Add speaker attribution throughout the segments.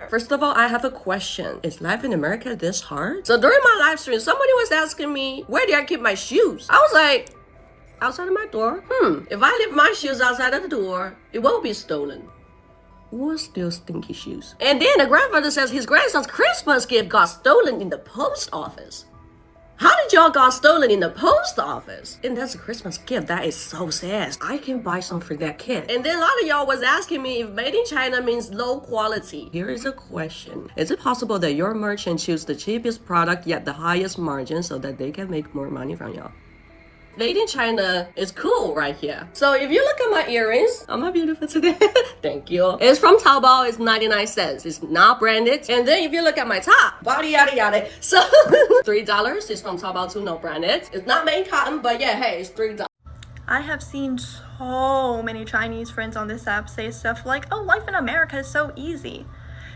Speaker 1: First of all, I have a question. Is life in America this hard? So during my live stream, somebody was asking me, where do I keep my shoes? I was like, outside of my door. If I leave my shoes outside of the door, it won't be stolen. Or still stinky shoes. And then the grandfather says his grandson's Christmas gift got stolen in the post office. How did y'all got stolen in the post office? And that's a Christmas gift. That is so sad. I can buy some for that kid. And then a lot of y'all was asking me if made in China means low quality. Here is a question. Is it possible that your merchant choose the cheapest product yet the highest margin so that they can make more money from y'all? Made in China is cool right here. So if you look at my earrings, am I beautiful today? Thank you. It's from Taobao, it's 99 cents. It's not branded. And then if you look at my top, body yada yada. So $3 is from Taobao too, no branded. It's not made in cotton, but yeah, hey, it's $3.
Speaker 2: I have seen so many Chinese friends on this app say stuff like, oh, life in America is so easy.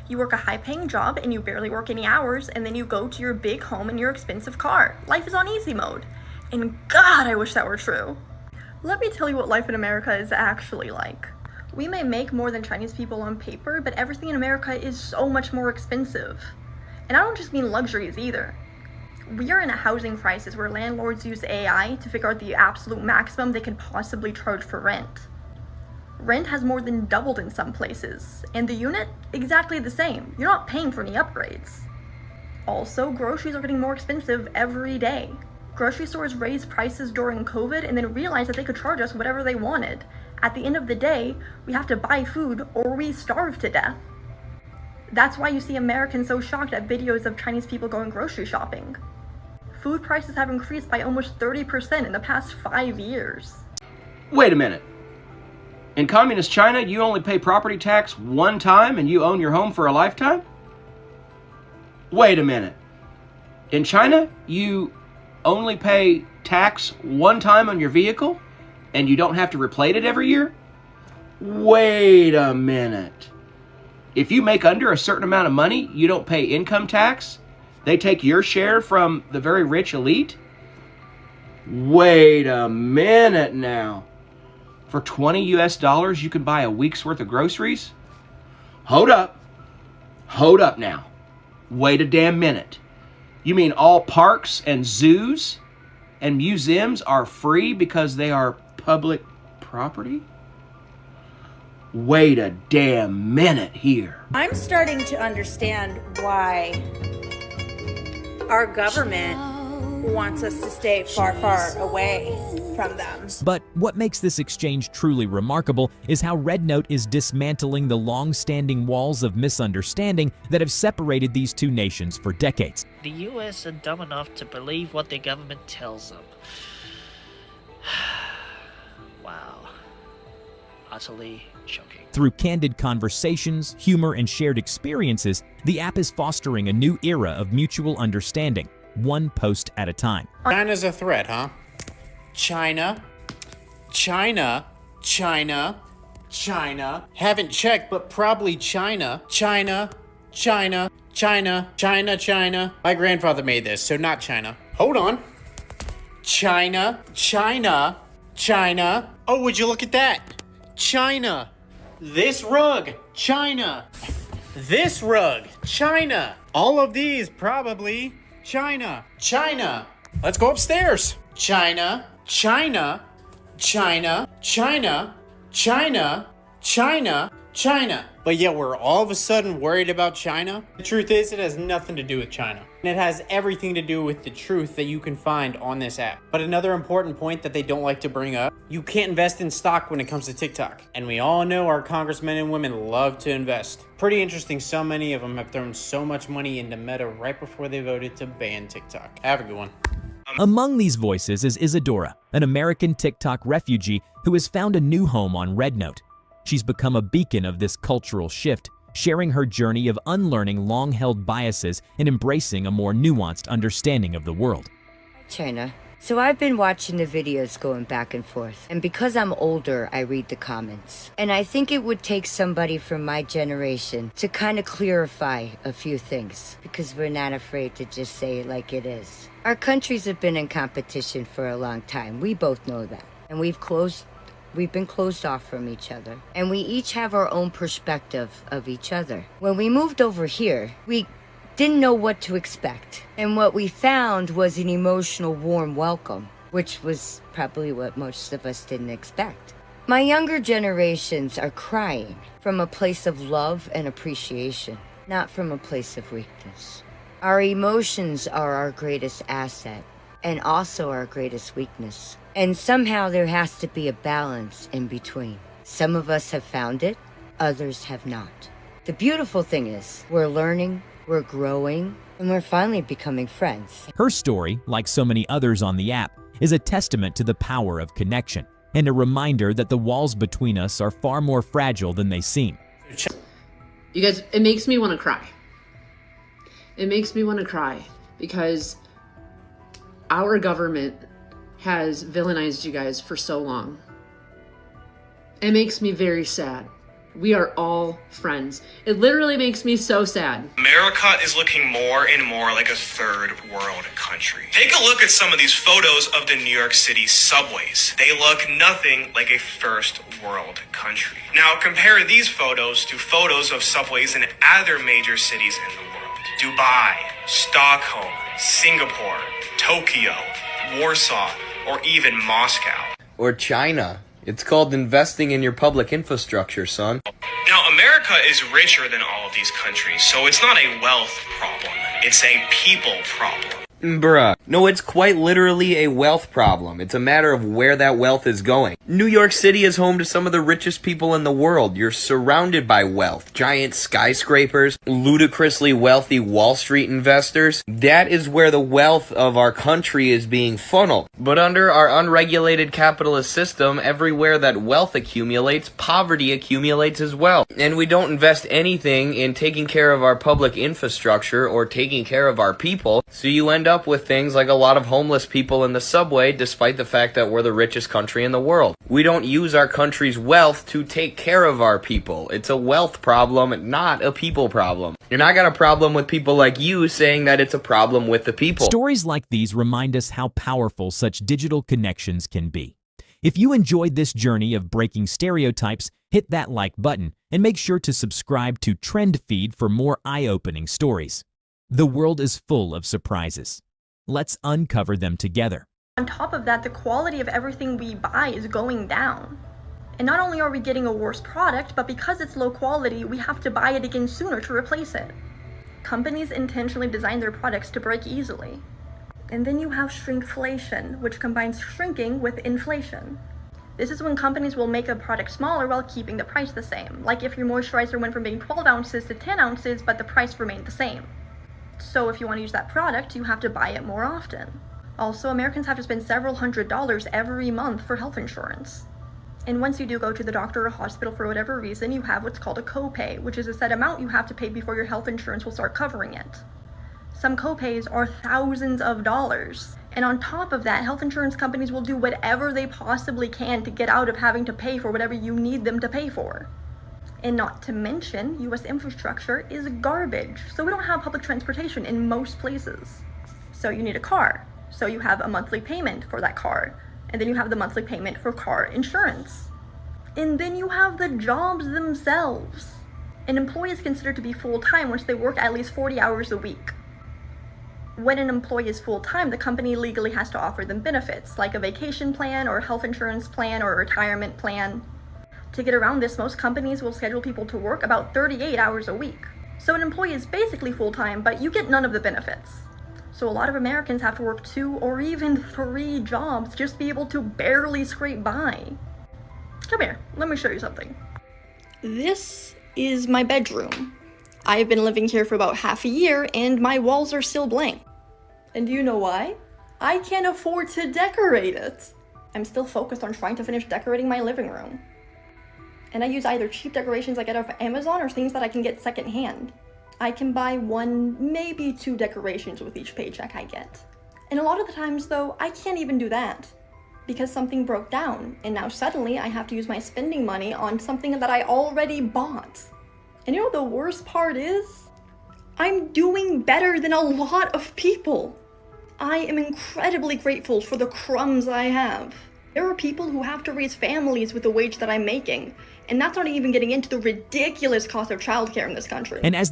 Speaker 2: You work a high-paying job and you barely work any hours, and then you go to your big home in your expensive car. Life is on easy mode. And God, I wish that were true. Let me tell you what life in America is actually like. We may make more than Chinese people on paper, but everything in America is so much more expensive. And I don't just mean luxuries either. We are in a housing crisis where landlords use AI to figure out the absolute maximum they can possibly charge for rent. Rent has more than doubled in some places, and the unit, exactly the same. You're not paying for any upgrades. Also, groceries are getting more expensive every day. Grocery stores raised prices during COVID and then realized that they could charge us whatever they wanted. At the end of the day, we have to buy food or we starve to death. That's why you see Americans so shocked at videos of Chinese people going grocery shopping. Food prices have increased by almost 30% in the past 5 years.
Speaker 3: Wait a minute. In communist China, you only pay property tax one time and you own your home for a lifetime? Wait a minute. In China, you only pay tax one time on your vehicle and you don't have to replate it every year? Wait a minute. If you make under a certain amount of money, you don't pay income tax? They take your share from the very rich elite? Wait a minute now. For $20 US, you can buy a week's worth of groceries? Hold up. Hold up now. Wait a damn minute. You mean all parks and zoos and museums are free because they are public property? Wait a damn minute here.
Speaker 4: I'm starting to understand why our government wants us to stay far, far away from them.
Speaker 5: But what makes this exchange truly remarkable is how Red Note is dismantling the long-standing walls of misunderstanding that have separated these two nations for decades.
Speaker 6: The US are dumb enough to believe what their government tells them. Wow. Utterly shocking.
Speaker 5: Through candid conversations, humor, and shared experiences, the app is fostering a new era of mutual understanding, one post at a time.
Speaker 7: China's a threat, huh? China. Haven't checked, but probably China. China. My grandfather made this, so not China. Hold on. China. Oh, would you look at that? China. This rug, China. This rug, China. All of these, probably China. Let's go upstairs. China. But yet we're all of a sudden worried about China? The truth is, it has nothing to do with China. And it has everything to do with the truth that you can find on this app. But another important point that they don't like to bring up, you can't invest in stock when it comes to TikTok. And we all know our congressmen and women love to invest. Pretty interesting, so many of them have thrown so much money into Meta right before they voted to ban TikTok. Have a good one.
Speaker 5: Among these voices is Isadora, an American TikTok refugee who has found a new home on Red Note. She's become a beacon of this cultural shift, sharing her journey of unlearning long-held biases and embracing a more nuanced understanding of the world.
Speaker 8: China. So I've been watching the videos going back and forth, and because I'm older, I read the comments. And I think it would take somebody from my generation to kind of clarify a few things, because we're not afraid to just say it like it is. Our countries have been in competition for a long time. We both know that. And we've closed We've been closed off from each other, and we each have our own perspective of each other. When we moved over here, we didn't know what to expect, and what we found was an emotional, warm welcome, which was probably what most of us didn't expect. My younger generations are crying from a place of love and appreciation, not from a place of weakness. Our emotions are our greatest asset, and also our greatest weakness. And somehow there has to be a balance in between. Some of us have found it, others have not. The beautiful thing is, we're learning, we're growing, and we're finally becoming friends.
Speaker 5: Her story, like so many others on the app, is a testament to the power of connection, and a reminder that the walls between us are far more fragile than they seem.
Speaker 9: You guys, it makes me want to cry. It makes me want to cry because our government has villainized you guys for so long. It makes me very sad. We are all friends. It literally makes me so sad.
Speaker 10: America is looking more and more like a third world country. Take a look at some of these photos of the New York City subways. They look nothing like a first world country. Now compare these photos to photos of subways in other major cities in the world. Dubai, Stockholm, Singapore, Tokyo, Warsaw, or even Moscow.
Speaker 11: Or China. It's called investing in your public infrastructure, son.
Speaker 10: Now, America is richer than all of these countries, so it's not a wealth problem. It's a people problem.
Speaker 11: Bruh. No, it's quite literally a wealth problem. It's a matter of where that wealth is going. New York City is home to some of the richest people in the world. You're surrounded by wealth. Giant skyscrapers, ludicrously wealthy Wall Street investors. That is where the wealth of our country is being funneled. But under our unregulated capitalist system, everywhere that wealth accumulates, poverty accumulates as well. And we don't invest anything in taking care of our public infrastructure or taking care of our people, so you end up with things like a lot of homeless people in the subway, despite the fact that we're the richest country in the world. We don't use our country's wealth to take care of our people. It's a wealth problem, not a people problem. You're not got a problem with people like you saying that it's a problem with the people.
Speaker 5: Stories like these remind us how powerful such digital connections can be. If you enjoyed this journey of breaking stereotypes, hit that like button and make sure to subscribe to Trend Feed for more eye-opening stories. The world is full of surprises. Let's uncover them together.
Speaker 2: On top of that, the quality of everything we buy is going down. And not only are we getting a worse product, but because it's low quality, we have to buy it again sooner to replace it. Companies intentionally design their products to break easily. And then you have shrinkflation, which combines shrinking with inflation. This is when companies will make a product smaller while keeping the price the same. Like if your moisturizer went from being 12 ounces to 10 ounces, but the price remained the same. So if you want to use that product, you have to buy it more often. Also, Americans have to spend several $100s every month for health insurance. And once you do go to the doctor or hospital for whatever reason, you have what's called a copay, which is a set amount you have to pay before your health insurance will start covering it. Some copays are thousands of dollars. And on top of that, health insurance companies will do whatever they possibly can to get out of having to pay for whatever you need them to pay for. And not to mention, US infrastructure is garbage. So we don't have public transportation in most places. So you need a car. So you have a monthly payment for that car. And then you have the monthly payment for car insurance. And then you have the jobs themselves. An employee is considered to be full-time once they work at least 40 hours a week. When an employee is full-time, the company legally has to offer them benefits, like a vacation plan or a health insurance plan or a retirement plan. To get around this, most companies will schedule people to work about 38 hours a week. So an employee is basically full-time, but you get none of the benefits. So a lot of Americans have to work 2 or even 3 jobs just to be able to barely scrape by. Come here, let me show you something. This is my bedroom. I've been living here for about half a year and my walls are still blank. And do you know why? I can't afford to decorate it. I'm still focused on trying to finish decorating my living room. And I use either cheap decorations I get off Amazon or things that I can get secondhand. I can buy 1, maybe 2 decorations with each paycheck I get. And a lot of the times though, I can't even do that because something broke down and now suddenly I have to use my spending money on something that I already bought. And you know what the worst part is? I'm doing better than a lot of people. I am incredibly grateful for the crumbs I have. There are people who have to raise families with the wage that I'm making, and that's not even getting into the ridiculous cost of childcare in this country.
Speaker 5: And as the